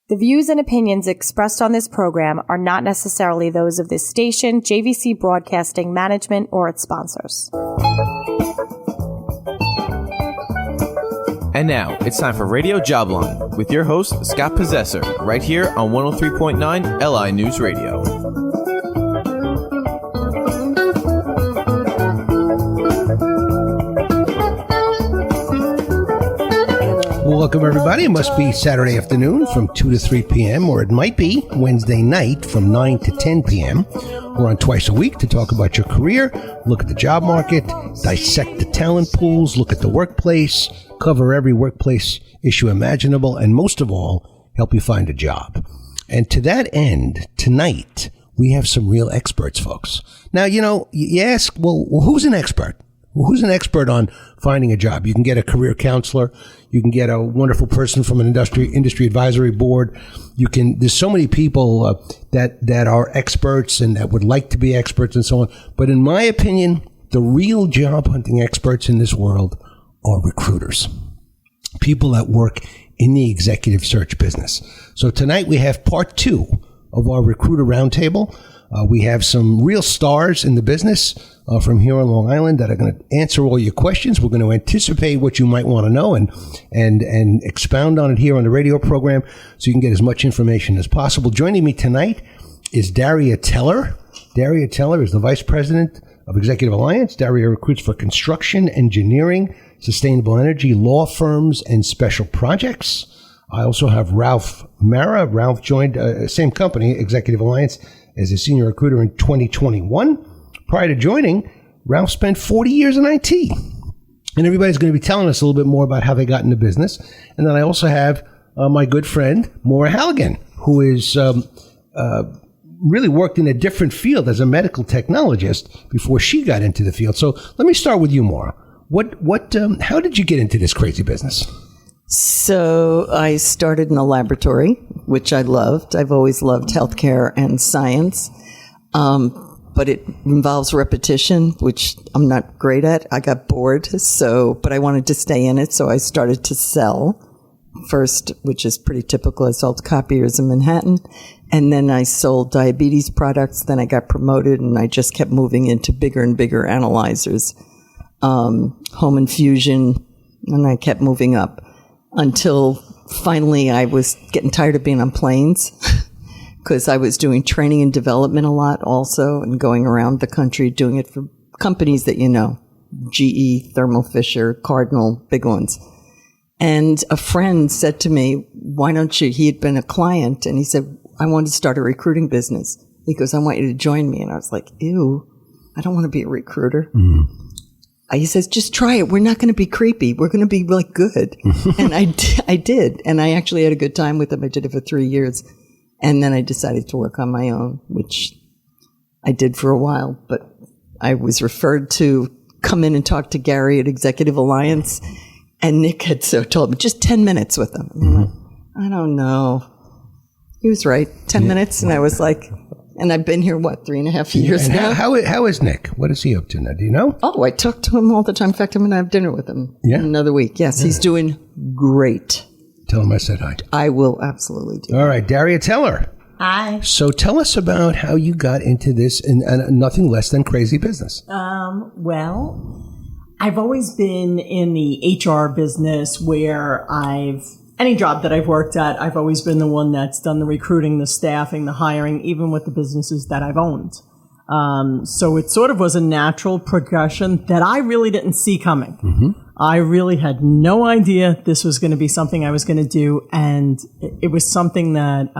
The views and opinions expressed on this program are not necessarily those of this station, JVC Broadcasting Management, or its sponsors. And now, it's time for Radio Jobline with your host, Scott Possessor, right here on 103.9 LI News Radio. Welcome, everybody. It must be Saturday afternoon from 2 to 3 p.m., or it might be Wednesday night from 9 to 10 p.m. We're on twice a week to talk about your career, look at the job market, dissect the talent pools, look at the workplace, cover every workplace issue imaginable, and most of all, help you find a job. And to that end, tonight, we have some real experts, folks. Now, you ask, well, who's an expert? Who's an expert on finding a job? You can get a career counselor. You can get a wonderful person from an industry advisory board. There's so many people that are experts and that would like to be experts and so on. But in my opinion, the real job hunting experts in this world are recruiters. People that work in the executive search business. So tonight we have part 2 of our recruiter roundtable. We have some real stars in the business from here on Long Island that are going to answer all your questions. We're going to anticipate what you might want to know and expound on it here on the radio program so you can get as much information as possible. Joining me tonight is Daria Teller. Daria Teller is the Vice President of Executive Alliance. Daria recruits for construction, engineering, sustainable energy, law firms, and special projects. I also have Ralph Marra. Ralph joined same company, Executive Alliance, as a senior recruiter in 2021. Prior to joining, Ralph spent 40 years in IT. And everybody's going to be telling us a little bit more about how they got into business. And then I also have my good friend, Maura Halligan, who is really worked in a different field as a medical technologist before she got into the field. So let me start with you, Maura. How did you get into this crazy business? So I started in a laboratory, which I loved. I've always loved healthcare and science. But it involves repetition, which I'm not great at. I got bored, but I wanted to stay in it, so I started to sell first, which is pretty typical. I sold copiers in Manhattan, and then I sold diabetes products. Then I got promoted, and I just kept moving into bigger and bigger analyzers, home infusion, and I kept moving up until finally I was getting tired of being on planes. Because I was doing training and development a lot also and going around the country doing it for companies that you know, GE, Thermo Fisher, Cardinal, big ones. And a friend said to me, why don't you, he had been a client, and he said, I want to start a recruiting business. He goes, I want you to join me. And I was like, ew, I don't want to be a recruiter. Mm. He says, just try it. We're not going to be creepy. We're going to be like good. And I did. And I actually had a good time with him. I did it for 3 years. And then I decided to work on my own, which I did for a while. But I was referred to come in and talk to Gary at Executive Alliance. And Nick had told me, just 10 minutes with him. And I'm like, I don't know. He was right. 10 minutes. And I was like, and I've been here, 3.5 years now? How is Nick? What is he up to now? Do you know? Oh, I talk to him all the time. In fact, I'm going to have dinner with him in another week. Yes, he's doing great. Tell him I said hi. I will absolutely do. All right, Daria Teller. Hi. So tell us about how you got into this and nothing less than crazy business. Well, I've always been in the HR business where any job that I've worked at, I've always been the one that's done the recruiting, the staffing, the hiring, even with the businesses that I've owned. So it sort of was a natural progression that I really didn't see coming. Mm-hmm. I really had no idea this was going to be something I was going to do. And it was something that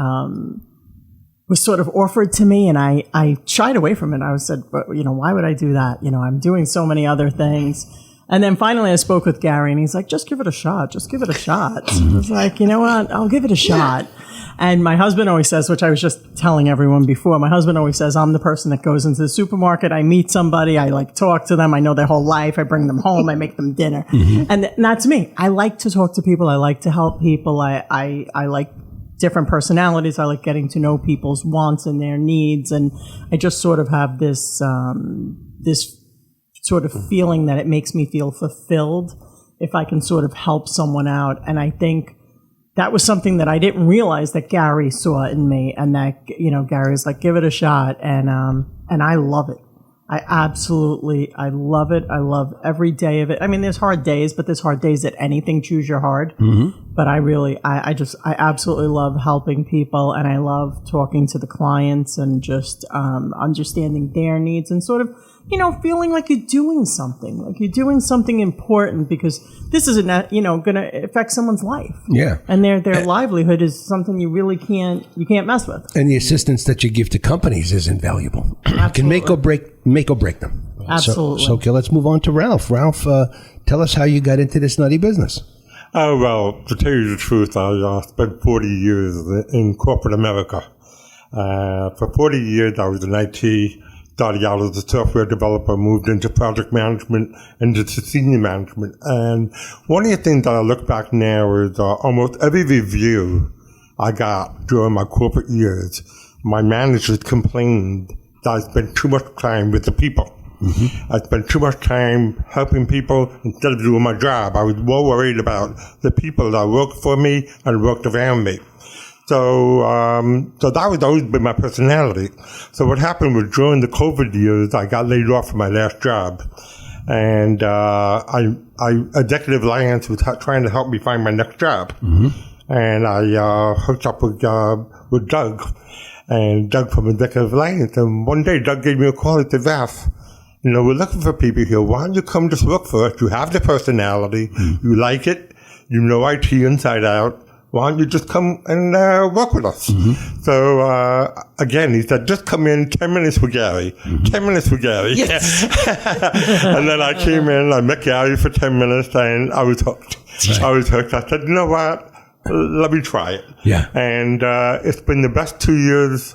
was sort of offered to me, and I shied away from it. I said, why would I do that? I'm doing so many other things. And then finally I spoke with Gary, and he's like, just give it a shot. Just give it a shot. I was like, you know what? I'll give it a shot. And my husband always says, which I was just telling everyone before, my husband always says, I'm the person that goes into the supermarket. I meet somebody. I talk to them. I know their whole life. I bring them home. I make them dinner. Mm-hmm. And that's me. I like to talk to people. I like to help people. I like different personalities. I like getting to know people's wants and their needs. And I just sort of have this sort of feeling that it makes me feel fulfilled if I can sort of help someone out. And I think that was something that I didn't realize that Gary saw in me, and that, you know, Gary's like, give it a shot. And I love it. I love it. I love every day of it. I mean, there's hard days, but there's hard days at anything. Choose your hard. Mm-hmm. But I absolutely love helping people, and I love talking to the clients and just understanding their needs and sort of, you know, feeling like you're doing something important, because this is, you know, going to affect someone's life. Yeah. And their livelihood is something you really can't mess with. And the assistance that you give to companies is invaluable. It can make or break them. Absolutely. So okay, let's move on to Ralph. Ralph, tell us how you got into this nutty business. Well, to tell you the truth, I spent 40 years in corporate America. For 40 years, I was in IT. Started out as a software developer, moved into project management, and into senior management. And one of the things that I look back now is almost every review I got during my corporate years, my managers complained that I spent too much time with the people. Mm-hmm. I spent too much time helping people instead of doing my job. I was more worried about the people that worked for me and worked around me. So that was always been my personality. So what happened was during the COVID years, I got laid off from my last job. And, Executive Alliance was trying to help me find my next job. Mm-hmm. And I, hooked up with Doug, and Doug from Executive Alliance. And one day Doug gave me a call and said, Ralph, you know, we're looking for people here. Why don't you come just work for us? You have the personality. Mm-hmm. You like it. You know IT inside out. Why don't you just come and work with us? Mm-hmm. So, again, he said, just come in, 10 minutes with Gary. Mm-hmm. 10 minutes with Gary. Yes. And then I came in, I met Gary for 10 minutes, and I was hooked. Right. I said, you know what? Let me try it. Yeah. And it's been the best 2 years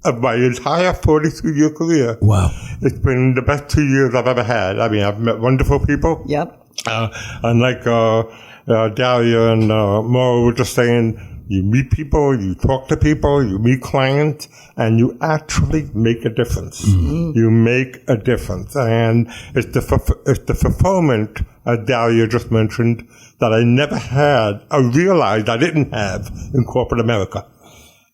of my entire 42-year career. Wow. It's been the best 2 years I've ever had. I mean, I've met wonderful people. Yep. And like Daria and Maura were just saying, you meet people, you talk to people, you meet clients, and you actually make a difference. Mm-hmm. You make a difference. And it's the fulfillment, as Daria just mentioned, that I never had, I realized I didn't have in corporate America.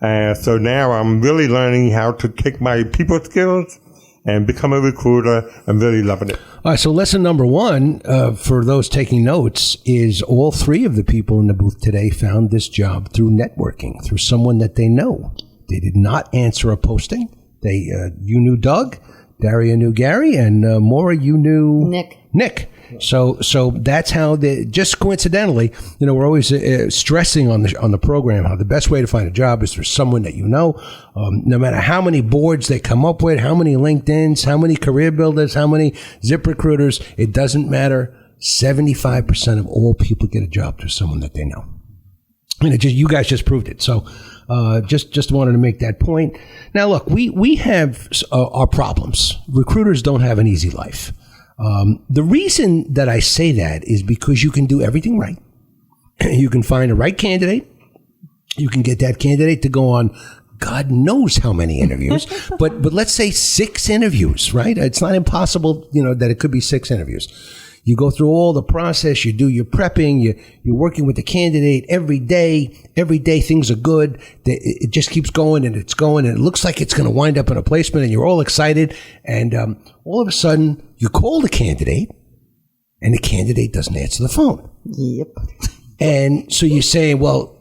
And so now I'm really learning how to take my people skills and become a recruiter. I'm really loving it. All right, so lesson number one for those taking notes is all three of the people in the booth today found this job through networking, through someone that they know. They did not answer a posting. You knew Doug, Daria knew Gary, and Maura, you knew Nick. So that's how just coincidentally, you know, we're always stressing on the program how the best way to find a job is for someone that you know. No matter how many boards they come up with, how many LinkedIn's, how many career builders, how many ZipRecruiters, it doesn't matter. 75% of all people get a job through someone that they know. And you guys just proved it. So just wanted to make that point. Now, look, we have our problems. Recruiters don't have an easy life. The reason that I say that is because you can do everything right. You can find a right candidate. You can get that candidate to go on God knows how many interviews, but let's say 6 interviews, right? It's not impossible, you know, that it could be 6 interviews. You go through all the process. You do your prepping. You're working with the candidate every day. Every day things are good. It just keeps going and it's going, and it looks like it's going to wind up in a placement, and you're all excited. And all of a sudden, you call the candidate, and the candidate doesn't answer the phone. Yep. And so you say, well,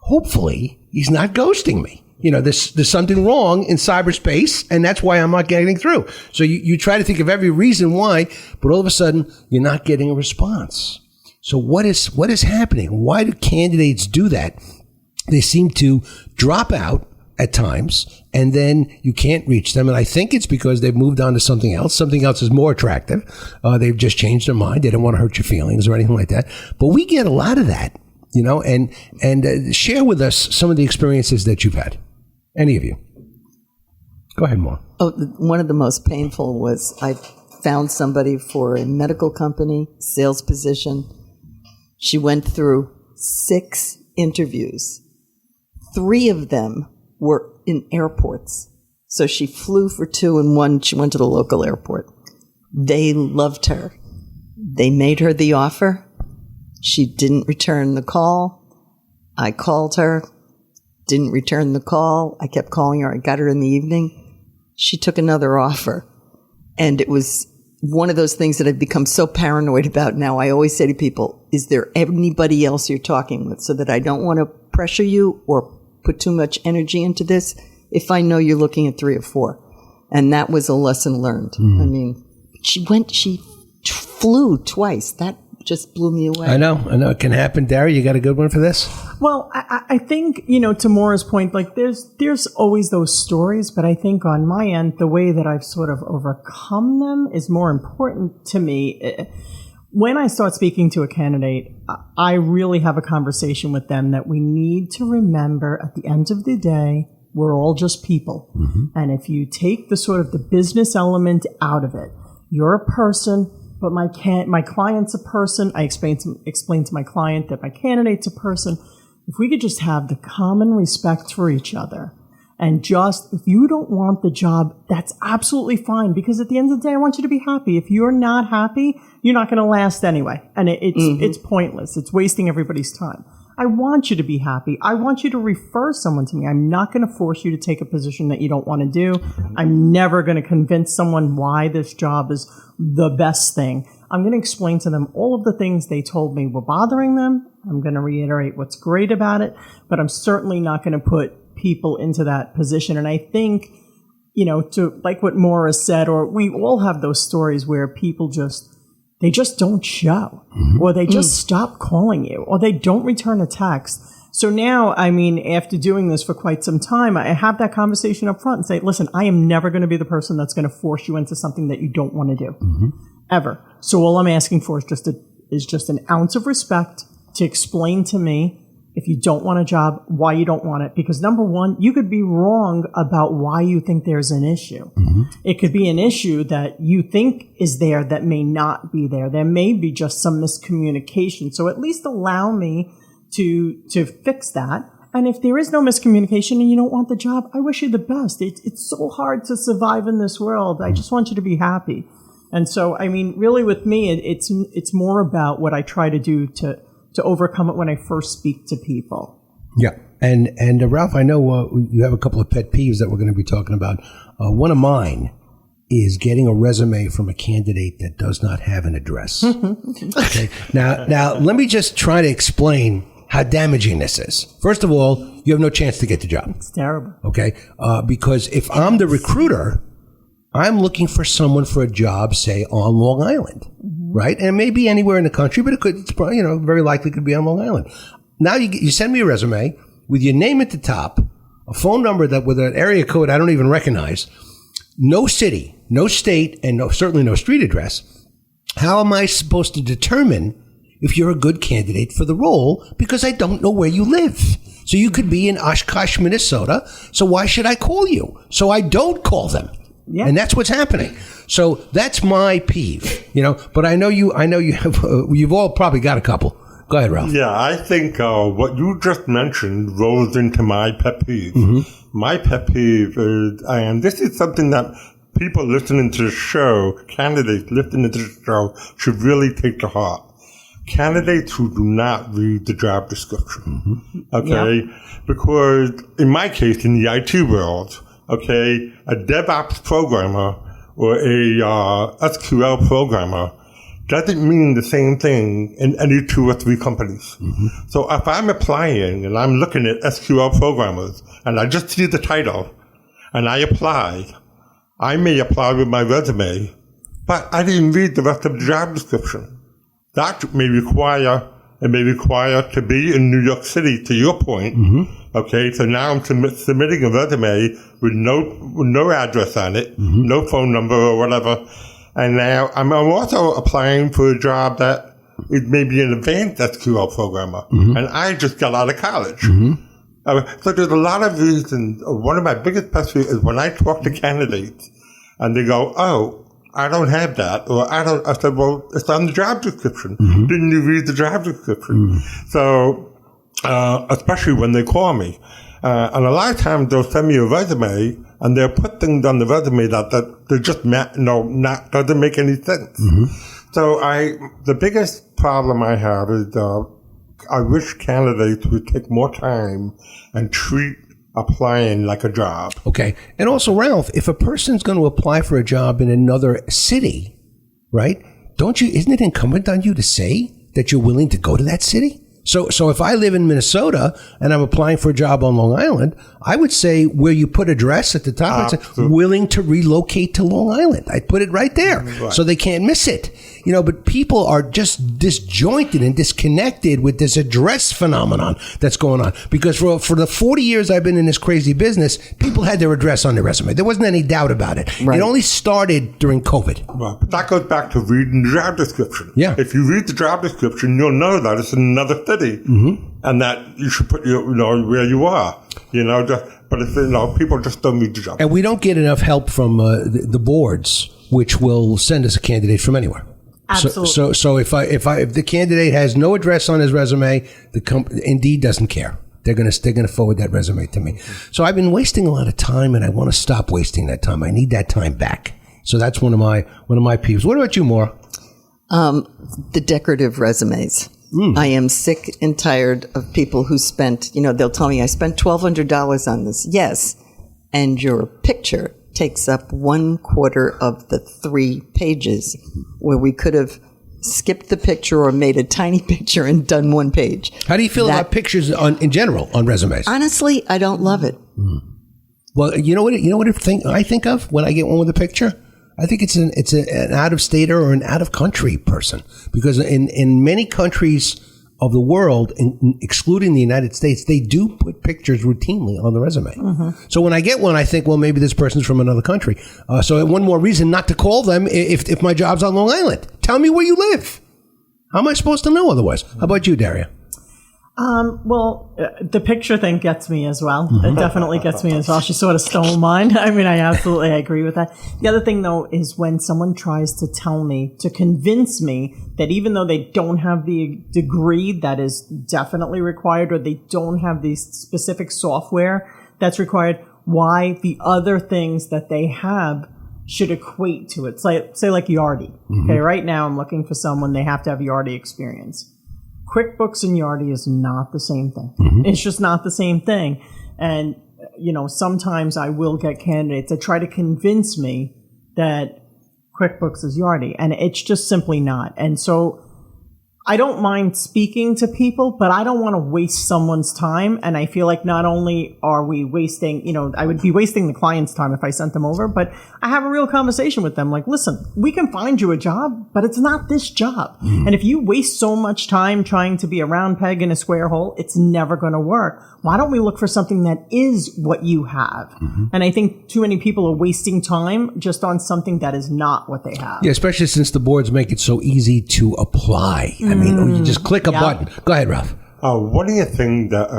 hopefully he's not ghosting me. You know, there's something wrong in cyberspace, and that's why I'm not getting through. So you try to think of every reason why, but all of a sudden you're not getting a response. So what is happening? Why do candidates do that? They seem to drop out at times, and then you can't reach them. And I think it's because they've moved on to something else. Something else is more attractive. They've just changed their mind. They don't want to hurt your feelings or anything like that. But we get a lot of that, you know, and share with us some of the experiences that you've had. Any of you. Go ahead, Maura. Oh, one of the most painful was I found somebody for a medical company, sales position. She went through 6 interviews. 3 of them were in airports. So she flew for 2, and 1, she went to the local airport. They loved her. They made her the offer. She didn't return the call. I called her, didn't return the call. I kept calling her. I got her in the evening. She took another offer. And it was one of those things that I've become so paranoid about now. I always say to people, is there anybody else you're talking with, so that I don't want to pressure you or put too much energy into this if I know you're looking at 3 or 4. And that was a lesson learned. I mean, she flew twice. That just blew me away. I know. It can happen. Daria, you got a good one for this? Well, I think, to Maura's point, like there's always those stories, but I think on my end, the way that I've sort of overcome them is more important to me. When I start speaking to a candidate, I really have a conversation with them that we need to remember at the end of the day, we're all just people. And if you take the sort of the business element out of it, you're a person, but my client's a person. I explain to my client that my candidate's a person. If we could just have the common respect for each other, and just, if you don't want the job, that's absolutely fine, because at the end of the day, I want you to be happy. If you're not happy, you're not going to last anyway. And it's pointless. It's wasting everybody's time. I want you to be happy. I want you to refer someone to me. I'm not going to force you to take a position that you don't want to do. I'm never going to convince someone why this job is the best thing. I'm going to explain to them all of the things they told me were bothering them. I'm going to reiterate what's great about it, but I'm certainly not going to put people into that position. And I think, to like what Maura said, or we all have those stories where people they just don't show, or they just stop calling you, or they don't return a text. So now, after doing this for quite some time, I have that conversation up front and say, listen, I am never going to be the person that's going to force you into something that you don't want to do, ever. So all I'm asking for is just an ounce of respect to explain to me, if you don't want a job, why you don't want it. Because number one, you could be wrong about why you think there's an issue. It could be an issue that you think is there that may not be there. There may be just some miscommunication. So at least allow me to fix that. And if there is no miscommunication and you don't want the job, I wish you the best. It's so hard to survive in this world. I just want you to be happy. And so, really with me, it's more about what I try to do to overcome it when I first speak to people. Yeah. And Ralph, I know you have a couple of pet peeves that we're going to be talking about. One of mine is getting a resume from a candidate that does not have an address. Okay. Now, let me just try to explain how damaging this is. First of all, you have no chance to get the job. It's terrible. Okay. Because if I'm the recruiter, I'm looking for someone for a job, say, on Long Island, right? And it may be anywhere in the country, but it's probably, very likely could be on Long Island. Now you send me a resume with your name at the top, a phone number that with an area code I don't even recognize, no city, no state, and certainly no street address. How am I supposed to determine if you're a good candidate for the role? Because I don't know where you live. So you could be in Oshkosh, Minnesota. So why should I call you? So I don't call them. Yeah. And that's what's happening. So that's my peeve, but I know you have, you've all probably got a couple. Go ahead, Ralph. Yeah, I think what you just mentioned rolls into my pet peeve. My pet peeve is, and this is something that people listening to the show, candidates listening to the show, should really take to heart. Candidates who do not read the job description. Okay? Yeah. Because in my case, in the IT world, okay, a DevOps programmer or a SQL programmer doesn't mean the same thing in any 2 or 3 companies. So if I'm applying and I'm looking at SQL programmers and I just see the title and I apply, I may apply with my resume, but I didn't read the rest of the job description. That may require to be in New York City, to your point. Okay, so now I'm submitting a resume with no address on it, no phone number or whatever. And now I'm also applying for a job that is maybe an advanced SQL programmer. And I just got out of college. So there's a lot of reasons. One of my biggest pet peeves is when I talk to candidates and they go, oh, I don't have that, or I said, well, it's on the job description. Didn't you read the job description? So, especially when they call me. And a lot of times they'll send me a resume and they'll put things on the resume that they just doesn't make any sense. So the biggest problem I have is, I wish candidates would take more time and treat applying like a job. Okay. And also, Ralph, if a person's going to apply for a job in another city, right? Isn't it incumbent on you to say that you're willing to go to that city? So if I live in Minnesota and I'm applying for a job on Long Island, I would say where you put address at the top, I'd say willing to relocate to Long Island. I'd put it right there so they can't miss it. But people are just disjointed and disconnected with this address phenomenon that's going on. Because for the 40 years I've been in this crazy business, people had their address on their resume. There wasn't any doubt about it. Right. It only started during COVID. Right. But that goes back to reading the job description. Yeah. If you read the job description, you'll know that it's in another city. And that you should put where you are, but if people just don't read the job. And we don't get enough help from the boards, which will send us a candidate from anywhere. Absolutely. So if the candidate has no address on his resume, Indeed doesn't care. They're gonna forward that resume to me. So I've been wasting a lot of time, and I want to stop wasting that time. I need that time back. So that's one of my peeves. What about you, Maura? The decorative resumes. I am sick and tired of people who spent, they'll tell me I spent $1,200 on this. Yes. And your picture takes up 1/4 of the 3 pages where we could have skipped the picture or made a tiny picture and done 1 page. How do you feel about pictures in general on resumes? Honestly, I don't love it. Well, you know what I think of when I get one with a picture? I think it's an out-of-stater or an out-of-country person, because in many countries of the world, excluding the United States, they do put pictures routinely on the resume. So when I get one, I think, well, maybe this person's from another country. So one more reason not to call them if my job's on Long Island. Tell me where you live. How am I supposed to know otherwise? How about you, Daria? The picture thing gets me as well. It definitely gets me as well. She sort of stole mine. I mean, I agree with that. The other thing, though, is when someone tries to convince me that even though they don't have the degree that is definitely required, or they don't have the specific software that's required, why the other things that they have should equate to it. Say like Yardi. Okay, right now I'm looking for someone, they have to have Yardi experience. QuickBooks and Yardi is not the same thing. It's just not the same thing. And, sometimes I will get candidates that try to convince me that QuickBooks is Yardi, and it's just simply not. And so I don't mind speaking to people, but I don't want to waste someone's time. And I feel like not only are we wasting, I would be wasting the client's time if I sent them over, but I have a real conversation with them. Like, listen, we can find you a job, but it's not this job. And if you waste so much time trying to be a round peg in a square hole, it's never going to work. Why don't we look for something that is what you have? And I think too many people are wasting time just on something that is not what they have. Yeah, especially since the boards make it so easy to apply. I mean, you just click a button. Go ahead, Ralph. One of the things that,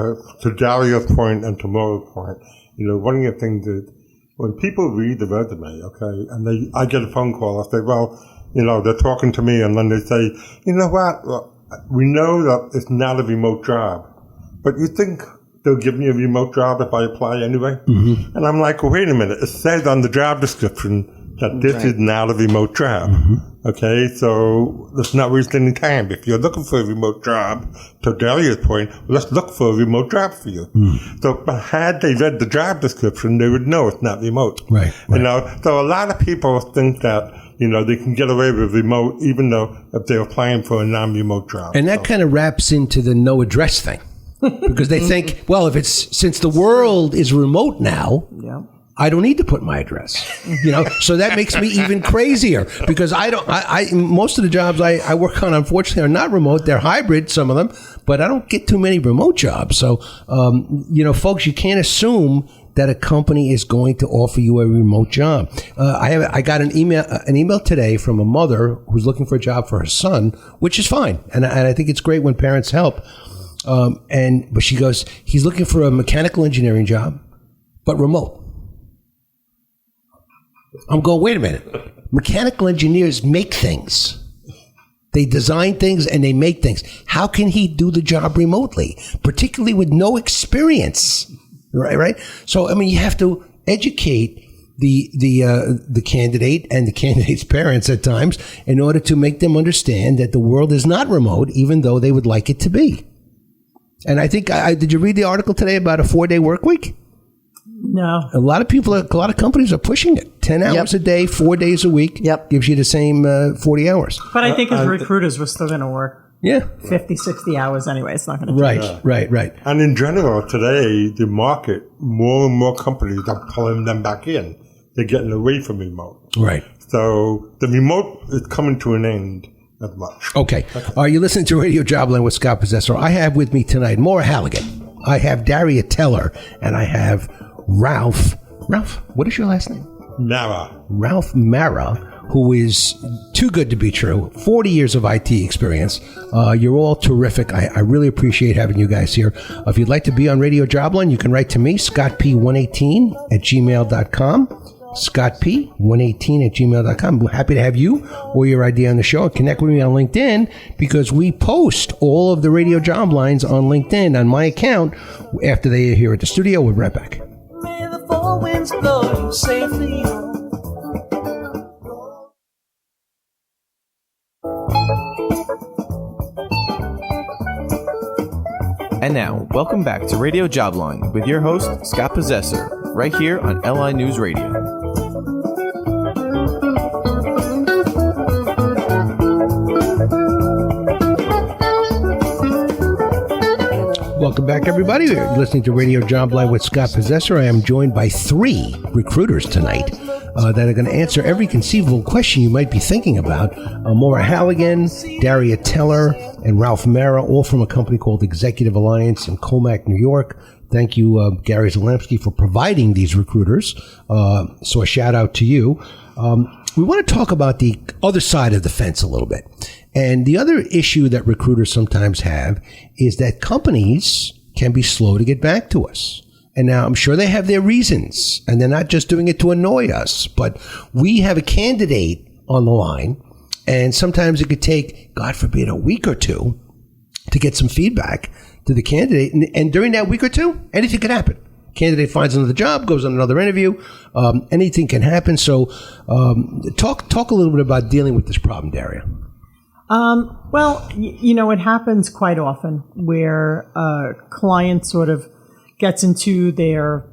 to Daria's point and to Maura's point, one of the things is when people read the resume, okay, and I get a phone call, I say, well, they're talking to me, and then they say, you know what, we know that it's not a remote job, but you think they'll give me a remote job if I apply anyway? And I'm like, well, wait a minute, it says on the job description that this is not a remote job. Okay, so let's not waste any time. If you're looking for a remote job, to Daria's point, let's look for a remote job for you. So, but had they read the job description, they would know it's not remote. Right. So a lot of people think that, they can get away with remote, even though if they're applying for a non-remote job. And that kind of wraps into the no address thing. Because they think, well, since the world is remote now, I don't need to put my address, so that makes me even crazier, because most of the jobs I work on, unfortunately, are not remote. They're hybrid, some of them, but I don't get too many remote jobs. So, folks, you can't assume that a company is going to offer you a remote job. I got an email today from a mother who's looking for a job for her son, which is fine. And I think it's great when parents help. But she goes, he's looking for a mechanical engineering job, but remote. I'm going, wait a minute. Mechanical engineers make things. They design things and they make things. How can he do the job remotely, particularly with no experience? Right? So, you have to educate the candidate and the candidate's parents at times in order to make them understand that the world is not remote, even though they would like it to be. And I think, did you read the article today about a 4-day work week? No. A lot of companies are pushing it. 10 hours a day, 4 days a week. Gives you the same 40 hours. But I think as recruiters, we're still going to work 50, 60 hours anyway. It's not going to change. Right. And in general, today, the market, more and more companies are pulling them back in. They're getting away from remote. Right. So the remote is coming to an end as much. Okay. Are you listening to Radio Jobline with Scott Possessor? I have with me tonight Maura Halligan. I have Daria Teller. And I have Ralph, what is your last name? Marra. Ralph Marra, who is too good to be true. 40 years of IT experience. You're all terrific. I really appreciate having you guys here. If you'd like to be on Radio Jobline, you can write to me, scottp118@gmail.com. scottp118@gmail.com. I'm happy to have you or your idea on the show. Connect with me on LinkedIn because we post all of the Radio Joblines on LinkedIn on my account after they are here at the studio. We'll be right back. May the four winds blow you safely home. And now, welcome back to Radio Jobline with your host, Scott Possessor, right here on LI News Radio. Welcome back, everybody. You're listening to Radio Jobline with Scott Possessor. I am joined by 3 recruiters tonight that are going to answer every conceivable question you might be thinking about. Maura Halligan, Daria Teller, and Ralph Marra, all from a company called Executive Alliance in Comac, New York. Thank you, Gary Zalamsky, for providing these recruiters. So a shout out to you. We want to talk about the other side of the fence a little bit. And the other issue that recruiters sometimes have is that companies can be slow to get back to us. And now I'm sure they have their reasons, and they're not just doing it to annoy us, but we have a candidate on the line, and sometimes it could take, God forbid, a week or two to get some feedback to the candidate. And during that week or two, anything could happen. Candidate finds another job, goes on another interview. Anything can happen. So talk a little bit about dealing with this problem, Daria. Well, it happens quite often where a client sort of gets into their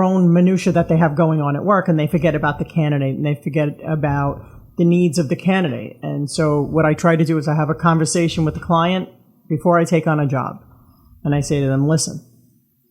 own minutia that they have going on at work, and they forget about the candidate, and they forget about the needs of the candidate. And so what I try to do is I have a conversation with the client before I take on a job. And I say to them, listen,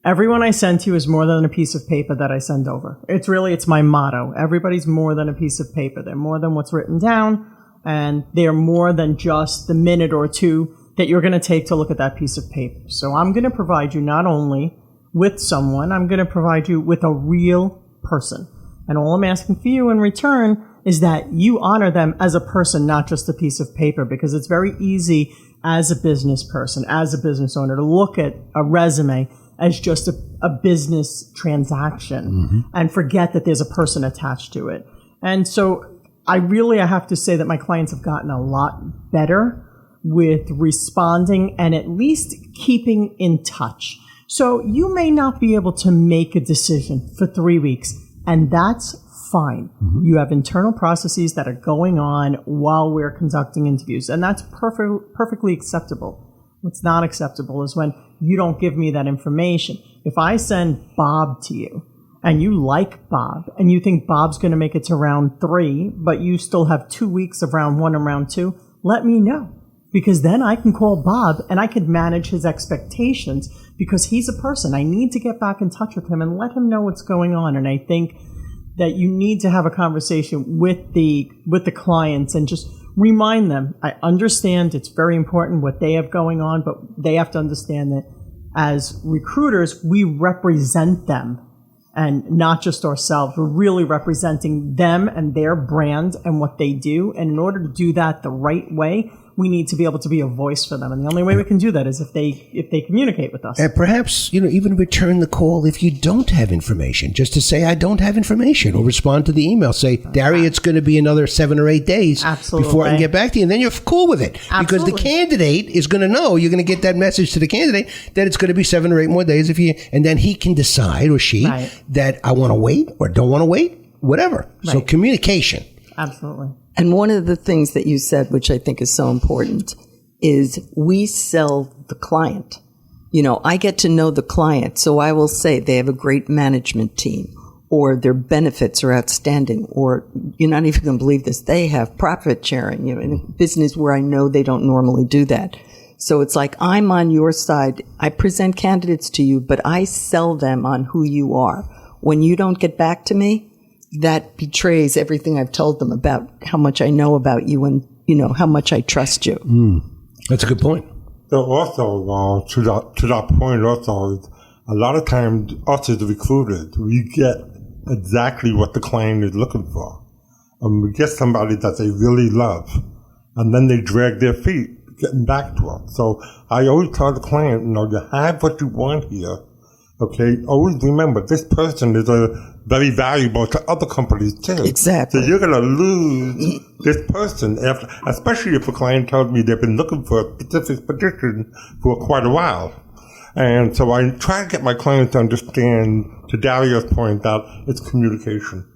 everyone I send to you is more than a piece of paper that I send over. It's my motto. Everybody's more than a piece of paper. They're more than what's written down. And they're more than just the minute or two that you're going to take to look at that piece of paper. So I'm going to provide you not only with someone, I'm going to provide you with a real person. And all I'm asking for you in return is that you honor them as a person, not just a piece of paper, because it's very easy as a business person, as a business owner, to look at a resume as just a business transaction and forget that there's a person attached to it. And so I have to say that my clients have gotten a lot better with responding and at least keeping in touch. So you may not be able to make a decision for 3 weeks, and that's fine. You have internal processes that are going on while we're conducting interviews, and that's perfectly acceptable. What's not acceptable is when you don't give me that information. If I send Bob to you, and you like Bob, and you think Bob's going to make it to round 3, but you still have 2 weeks of round 1 and round 2, let me know. Because then I can call Bob and I can manage his expectations because he's a person. I need to get back in touch with him and let him know what's going on. And I think that you need to have a conversation with the clients and just remind them, I understand it's very important what they have going on, but they have to understand that as recruiters, we represent them. And not just ourselves. We're really representing them and their brand and what they do. And in order to do that the right way, we need to be able to be a voice for them. And the only way we can do that is if they communicate with us. And perhaps, even return the call if you don't have information, just to say, I don't have information, or respond to the email. Say, Daria, it's going to be another 7 or 8 days before I can get back to you. And then you're cool with it. Absolutely. Because the candidate is going to know, you're going to get that message to the candidate that it's going to be 7 or 8 more days and then he can decide, or she, that I want to wait or don't want to wait, whatever. Right. So communication. Absolutely. And one of the things that you said, which I think is so important, is we sell the client. I get to know the client. So I will say they have a great management team, or their benefits are outstanding, or you're not even going to believe this, they have profit sharing, in a business where I know they don't normally do that. So it's like, I'm on your side. I present candidates to you, but I sell them on who you are. When you don't get back to me, that betrays everything I've told them about how much I know about you and, how much I trust you. That's a good point. So also, to that point also, a lot of times us as recruiters, we get exactly what the client is looking for. We get somebody that they really love, and then they drag their feet getting back to us. So I always tell the client, you have what you want here. Okay, always remember, this person is very valuable to other companies too. Exactly. So you're going to lose this person, especially if a client tells me they've been looking for a specific position for quite a while. And so I try to get my clients to understand, to Daria's point, that it's communication.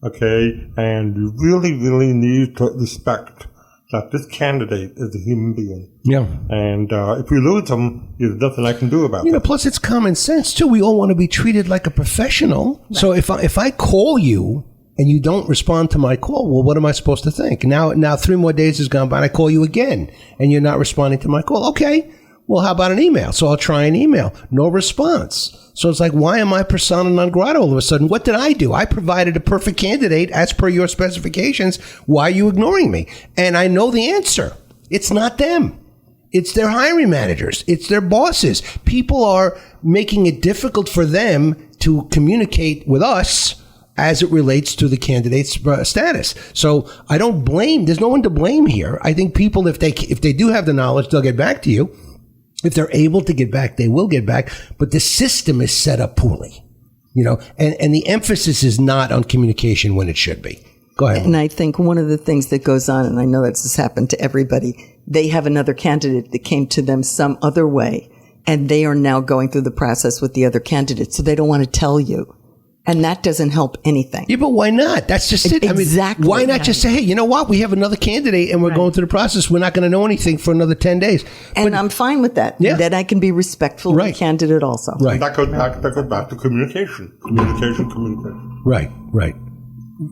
Okay, and you really, really need to respect that this candidate is a human being. Yeah. And if you lose them, there's nothing I can do about it. Plus it's common sense, too. We all want to be treated like a professional. Right. So if I call you and you don't respond to my call, well, what am I supposed to think? Now 3 more days has gone by and I call you again and you're not responding to my call. Okay, well, how about an email? So I'll try an email. No response. So it's like, why am I persona non grata all of a sudden? What did I do? I provided a perfect candidate as per your specifications. Why are you ignoring me? And I know the answer. It's not them. It's their hiring managers. It's their bosses. People are making it difficult for them to communicate with us as it relates to the candidate's status. So I don't blame. There's no one to blame here. I think people, if they do have the knowledge, they'll get back to you. If they're able to get back, they will get back. But the system is set up poorly, and the emphasis is not on communication when it should be. Go ahead. And I think one of the things that goes on, and I know that's happened to everybody, they have another candidate that came to them some other way, and they are now going through the process with the other candidate, so they don't want to tell you. And that doesn't help anything. Yeah, but why not? That's just it. Exactly. Why not just say, hey, you know what? We have another candidate and we're going through the process. We're not going to know anything for another 10 days. And I'm fine with that. Yeah. That I can be respectful and candidate also. Right. That goes back to communication. Communication. Right.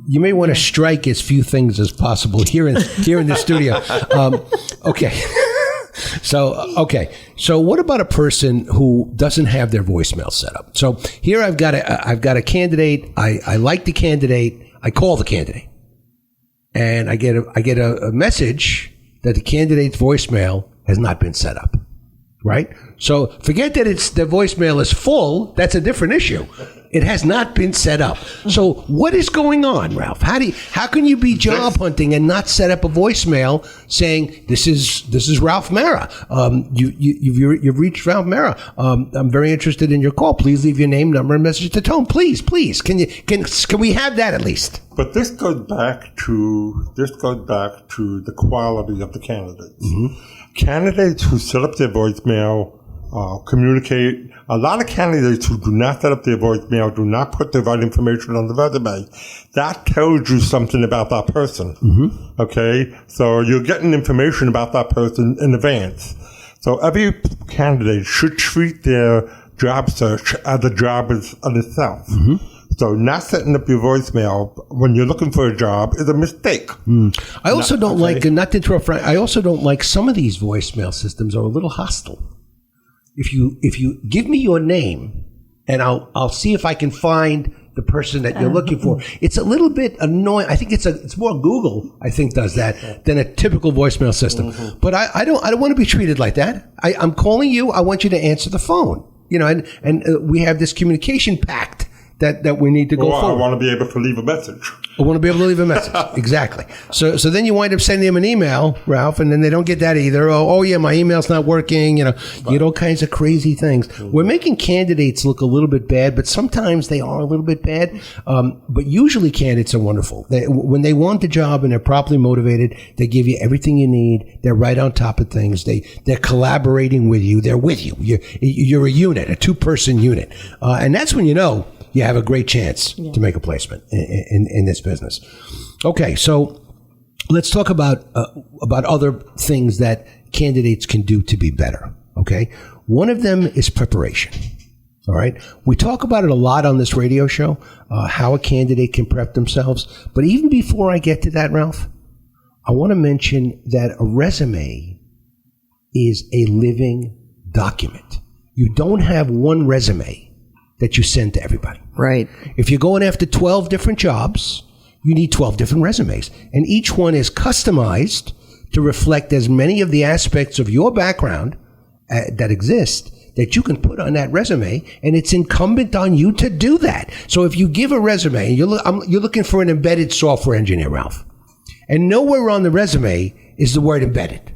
You may want to strike as few things as possible here in the studio. Okay. So what about a person who doesn't have their voicemail set up? So here I've got a candidate. I like the candidate. I call the candidate, and I get a message that the candidate's voicemail has not been set up. Right. So forget that the voicemail is full. That's a different issue. It has not been set up. So what is going on, Ralph? How can you be job hunting and not set up a voicemail saying this is Ralph Marra? You've reached Ralph Marra. I'm very interested in your call. Please leave your name, number, and message to tone. Please. Can we have that at least? But this goes back to the quality of the candidates. Mm-hmm. Candidates who set up their voicemail communicate. A lot of candidates who do not set up their voicemail, do not put the right information on the resume. That tells you something about that person. Mm-hmm. Okay? So you're getting information about that person in advance. So every candidate should treat their job search as a job in itself. Mm-hmm. So not setting up your voicemail when you're looking for a job is a mistake. I also don't like, not to interrupt, I also don't like some of these voicemail systems are a little hostile. If you give me your name and I'll see if I can find the person that you're looking for. It's a little bit annoying. I think it's more Google, I think, does that than a typical voicemail system. Mm-hmm. But I don't want to be treated like that. I'm calling you. I want you to answer the phone. And we have this communication pact that we need to go forward. I want to be able to leave a message. I want to be able to leave a message. Exactly. So then you wind up sending them an email, Ralph, and then they don't get that either. Oh yeah, my email's not working. You get all kinds of crazy things. Mm-hmm. We're making candidates look a little bit bad, but sometimes they are a little bit bad. But usually candidates are wonderful. When they want the job and they're properly motivated, they give you everything you need. They're right on top of things. They're collaborating with you. They're with you. You're a unit, a 2-person unit. And that's when you know you have a great chance to make a placement in this business. Okay, so let's talk about other things that candidates can do to be better. Okay, One of them is preparation. All right. We talk about it a lot on this radio show, how a candidate can prep themselves. But even before I get to that, Ralph, I want to mention that a resume is a living document. You don't have one resume that you send to everybody. Right. If you're going after 12 different jobs, you need 12 different resumes. And each one is customized to reflect as many of the aspects of your background that exist that you can put on that resume, and it's incumbent on you to do that. So if you give a resume, and you're looking for an embedded software engineer, Ralph, and nowhere on the resume is the word embedded.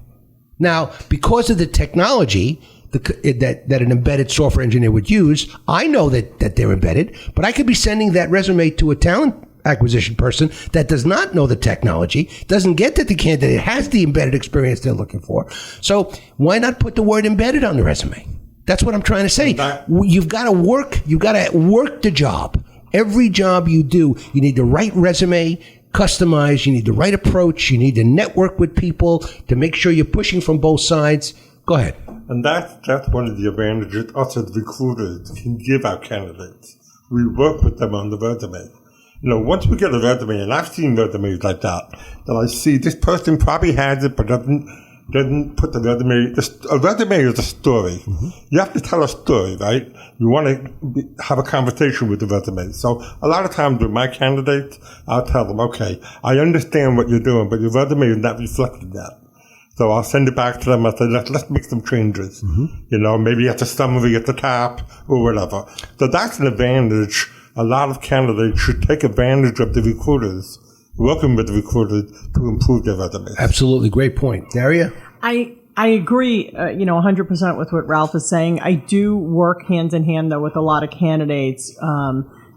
Now, because of the technology that an embedded software engineer would use, I know that they're embedded, but I could be sending that resume to a talent acquisition person that does not know the technology, doesn't get that the candidate has the embedded experience they're looking for. So why not put the word embedded on the resume? That's what I'm trying to say. You've got to work the job. Every job you do, you need the right resume, customize, you need the right approach, you need to network with people to make sure you're pushing from both sides. Go ahead. And that's one of the advantages us as recruiters can give our candidates. We work with them on the resume. Once we get a resume, and I've seen resumes like that I see this person probably has it but doesn't put the resume. A resume is a story. Mm-hmm. You have to tell a story, right? You want to have a conversation with the resume. So a lot of times with my candidates, I'll tell them, okay, I understand what you're doing, but your resume is not reflecting that. So I'll send it back to them. I'll say, let's make some changes. Mm-hmm. Maybe at the summary at the top or whatever. So that's an advantage. A lot of candidates should take advantage of the recruiters, working with the recruiters to improve their resumes. Absolutely. Great point. Daria? I agree, 100% with what Ralph is saying. I do work hand in hand, though, with a lot of candidates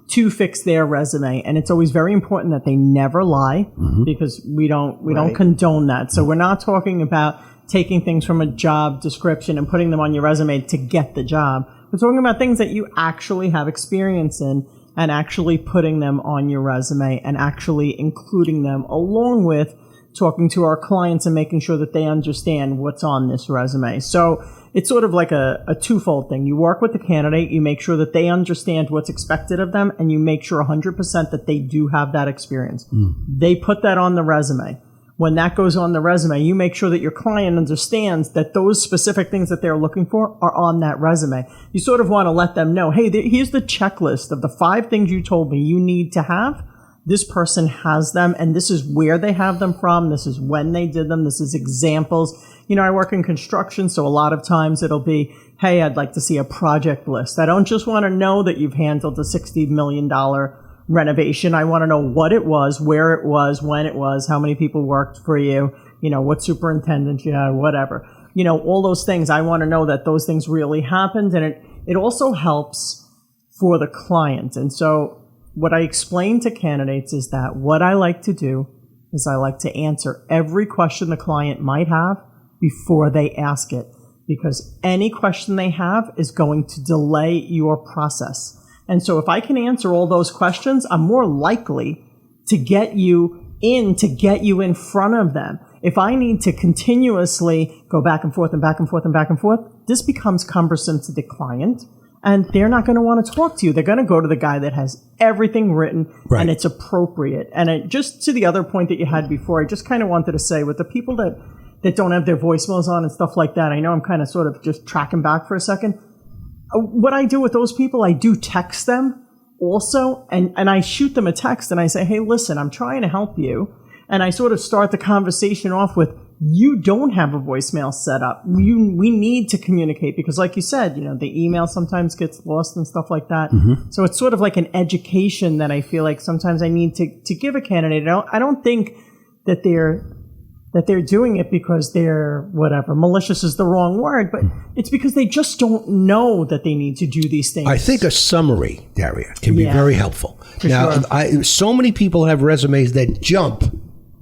to fix their resume. And it's always very important that they never lie, mm-hmm. because we don't condone that. So we're not talking about taking things from a job description and putting them on your resume to get the job. We're talking about things that you actually have experience in, and actually putting them on your resume and actually including them along with talking to our clients and making sure that they understand what's on this resume. So it's sort of like a twofold thing. You work with the candidate, you make sure that they understand what's expected of them, and you make sure 100% that they do have that experience. They put that on the resume. When that goes on the resume, you make sure that your client understands that those specific things that they're looking for are on that resume. You sort of want to let them know, hey, here's the checklist of the 5 things you told me you need to have. This person has them, and this is where they have them from. This is when they did them. This is examples. I work in construction, so a lot of times it'll be, hey, I'd like to see a project list. I don't just want to know that you've handled a $60 million renovation. I want to know what it was, where it was, when it was, how many people worked for you, what superintendent you had, whatever. All those things. I want to know that those things really happened, and it also helps for the client. And so what I explain to candidates is that what I like to do is I like to answer every question the client might have before they ask it, because any question they have is going to delay your process. And so if I can answer all those questions, I'm more likely to get you in front of them. If I need to continuously go back and forth and back and forth and back and forth, this becomes cumbersome to the client, and they're not going to want to talk to you. They're going to go to the guy that has everything written, right, and it's appropriate. And just to the other point that you had before, I just kind of wanted to say with the people that don't have their voicemails on and stuff like that, I know I'm kind of sort of just tracking back for a second. What I do with those people, I do text them also, and I shoot them a text and I say, hey, listen, I'm trying to help you. And I sort of start the conversation off with, you don't have a voicemail set up. We need to communicate because, like you said, the email sometimes gets lost and stuff like that. Mm-hmm. So it's sort of like an education that I feel like sometimes I need to give a candidate. I don't think that they're doing it because they're whatever. Malicious is the wrong word, but it's because they just don't know that they need to do these things. I think a summary, Daria, can be very helpful. Now, sure. So many people have resumes that jump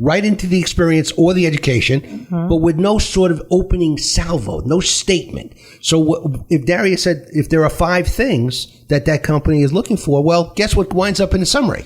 right into the experience or the education, mm-hmm, but with no sort of opening salvo, no statement. So if Daria said, if there are 5 things that company is looking for, well, guess what winds up in the summary?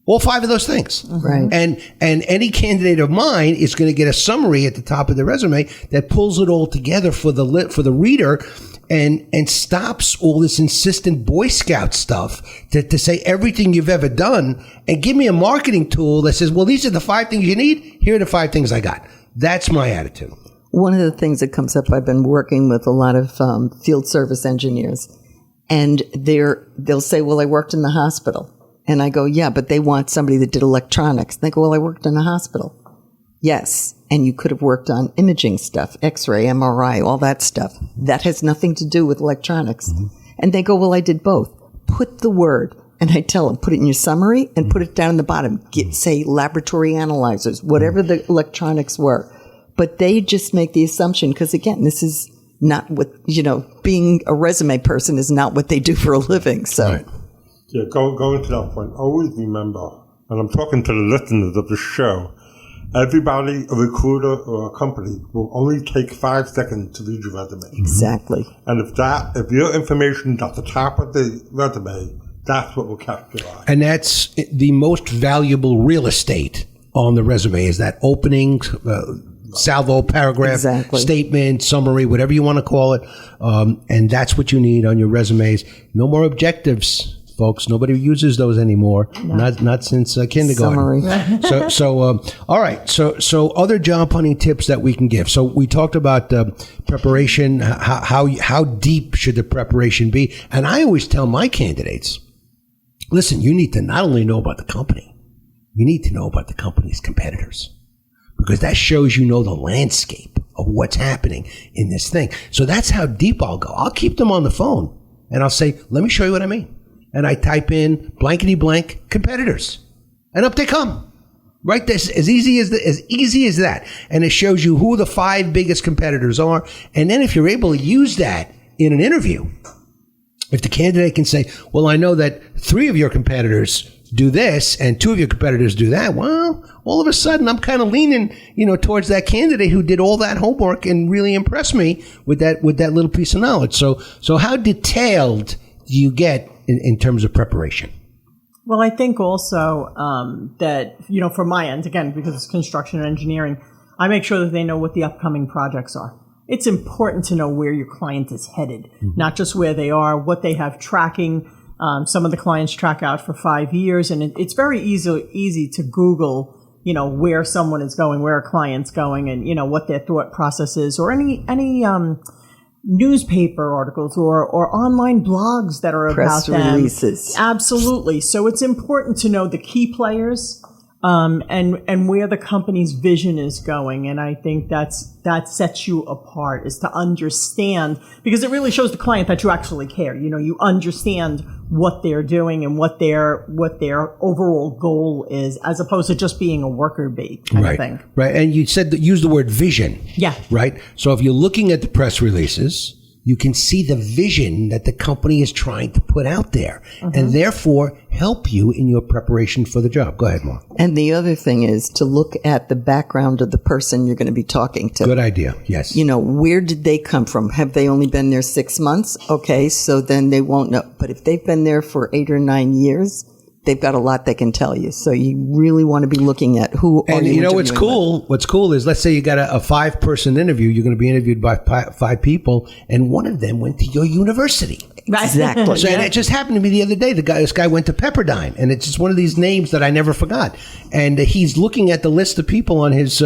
All 5 of those things. Right. And any candidate of mine is going to get a summary at the top of the resume that pulls it all together for the reader and stops all this insistent Boy Scout stuff to say everything you've ever done and give me a marketing tool that says, well, these are the 5 things you need. Here are the 5 things I got. That's my attitude. One of the things that comes up, I've been working with a lot of field service engineers, and they'll say, well, I worked in the hospital. And I go, yeah, but they want somebody that did electronics. They go, well, I worked in a hospital. Yes. And you could have worked on imaging stuff, X-ray, MRI, all that stuff. That has nothing to do with electronics. Mm-hmm. And they go, well, I did both. Put the word, and I tell them, put it in your summary and put it down in the bottom. Say laboratory analyzers, whatever the electronics were. But they just make the assumption, because again, this is not what, being a resume person is not what they do for a living. So. Right. Yeah, going to that point, always remember, and I'm talking to the listeners of the show, everybody, a recruiter or a company, will only take 5 seconds to read your resume. Exactly. And if your information is at the top of the resume, that's what will catch your eye. And that's the most valuable real estate on the resume, is that opening salvo paragraph, statement, summary, whatever you want to call it. And that's what you need on your resumes. No more objectives, folks. Nobody uses those anymore. No. Not since kindergarten. Summary. So all right. So other job hunting tips that we can give. So we talked about preparation. How deep should the preparation be? And I always tell my candidates, listen, you need to not only know about the company, you need to know about the company's competitors, because that shows the landscape of what's happening in this thing. So that's how deep I'll go. I'll keep them on the phone and I'll say, let me show you what I mean. And I type in blankety blank competitors, and up they come. Right, this as easy as that, and it shows you who the 5 biggest competitors are. And then if you're able to use that in an interview, if the candidate can say, "Well, I know that 3 of your competitors do this, and 2 of your competitors do that," well, all of a sudden I'm kind of leaning, towards that candidate who did all that homework and really impressed me with that little piece of knowledge. So how detailed do you get in terms of preparation? Well, I think also that, from my end, again, because it's construction and engineering, I make sure that they know what the upcoming projects are. It's important to know where your client is headed, not just where they are, what they have tracking. Some of the clients track out for 5 years, and it's very easy to Google, where someone is going, where a client's going, and, what their thought process is, or any newspaper articles or online blogs that are press about them. Releases. Absolutely. So it's important to know the key players and where the company's vision is going. And I think that sets you apart, is to understand, because it really shows the client that you actually care. You understand what they're doing and what their overall goal is, as opposed to just being a worker bee kind of thing. Right. And you said use the word vision. Yeah. Right. So if you're looking at the press releases, you can see the vision that the company is trying to put out there, and therefore help you in your preparation for the job. Go ahead, Mark. And the other thing is to look at the background of the person you're going to be talking to. Good idea. Yes. Where did they come from? Have they only been there 6 months? Okay, so then they won't know. But if they've been there for 8 or 9 years, they've got a lot they can tell you. So you really want to be looking at who are you interviewing what's cool? with. What's cool is, let's say you got a 5-person interview. You're going to be interviewed by 5 people, and one of them went to your university. Exactly. So, and it just happened to me the other day. This guy went to Pepperdine, and it's just one of these names that I never forgot. And he's looking at the list of people on his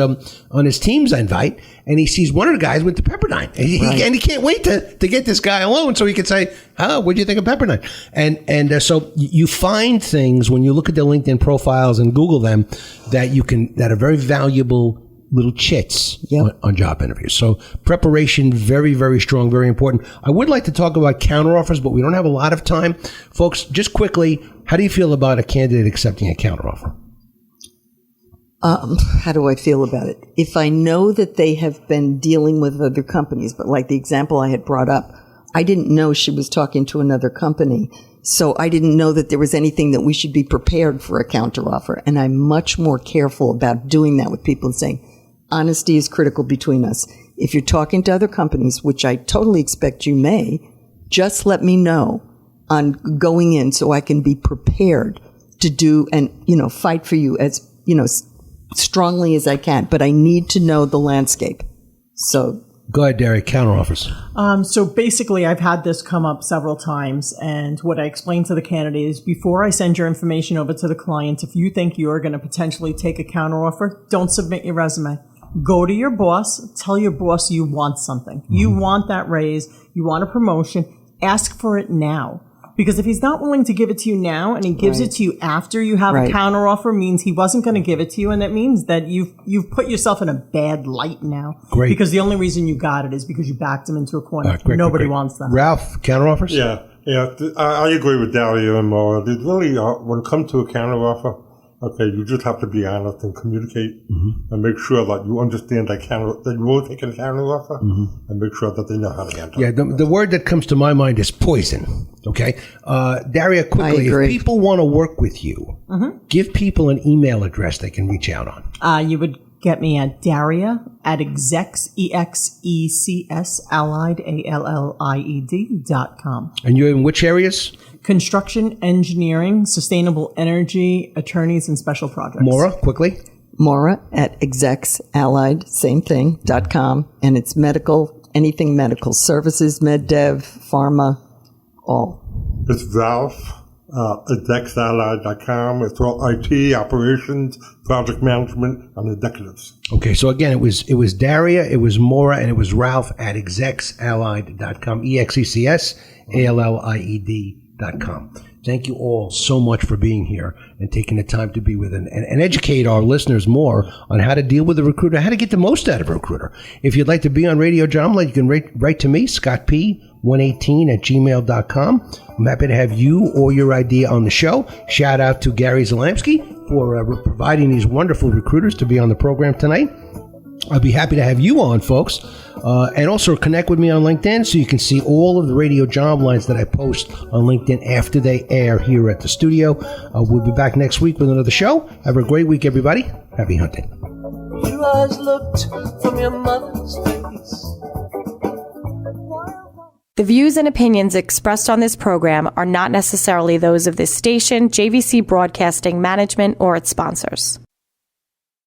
Teams invite, and he sees one of the guys went to Pepperdine, and he can't wait to get this guy alone so he can say, "Oh, what do you think of Pepperdine?" And so you find things when you look at their LinkedIn profiles and Google them that are very valuable little chits on job interviews. So preparation, very, very strong, very important. I would like to talk about counteroffers, but we don't have a lot of time. Folks, just quickly, how do you feel about a candidate accepting a counteroffer? How do I feel about it? If I know that they have been dealing with other companies, but like the example I had brought up, I didn't know she was talking to another company. So I didn't know that there was anything that we should be prepared for a counteroffer. And I'm much more careful about doing that with people and saying, honesty is critical between us. If you're talking to other companies, which I totally expect you may, just let me know on going in so I can be prepared to do and, fight for you as, strongly as I can, but I need to know the landscape. So go ahead, Daria, counteroffers. So basically, I've had this come up several times, and what I explain to the candidate is before I send your information over to the client, if you think you're going to potentially take a counteroffer, don't submit your resume. Go to your boss, tell your boss you want something. You want that raise, you want a promotion, ask for it now. Because if he's not willing to give it to you now and he gives it to you after you have a counteroffer, means he wasn't going to give it to you, and that means that you've put yourself in a bad light now. Great. Because the only reason you got it is because you backed him into a corner. Nobody wants that. Ralph, counteroffers? Yeah. I agree with Daria and Maura. There's really, when it comes to a counteroffer, okay, you just have to be honest and communicate and make sure that you understand that you will take a counteroffer and make sure that they know how to handle it. Yeah, the word that comes to my mind is poison. Okay. Daria, quickly, if people want to work with you, give people an email address they can reach out on. You would get me at Daria at execs, EXECS, allied, ALLIED.com. And you're in which areas? Construction, engineering, sustainable energy, attorneys, and special projects. Maura, quickly. Maura at execs, allied, same thing, .com. And it's medical, anything medical, services, med dev, pharma, all. It's Ralph. execsallied.com. It's all IT, operations, project management, and executives. Okay, so again, it was Daria, it was Maura, and it was Ralph at execsallied.com, EXECSALLIED.com. Thank you all so much for being here and taking the time to be with and educate our listeners more on how to deal with a recruiter, how to get the most out of a recruiter. If you'd like to be on Radio Jobline, you can write to me, scottp118@gmail.com. I'm happy to have you or your idea on the show. Shout out to Gary Zalamski for providing these wonderful recruiters to be on the program tonight. I'll be happy to have you on, folks. And also connect with me on LinkedIn so you can see all of the radio job lines that I post on LinkedIn after they air here at the studio. We'll be back next week with another show. Have a great week, everybody. Happy hunting. Your eyes looked from your mother's face. The views and opinions expressed on this program are not necessarily those of this station, JVC Broadcasting Management, or its sponsors.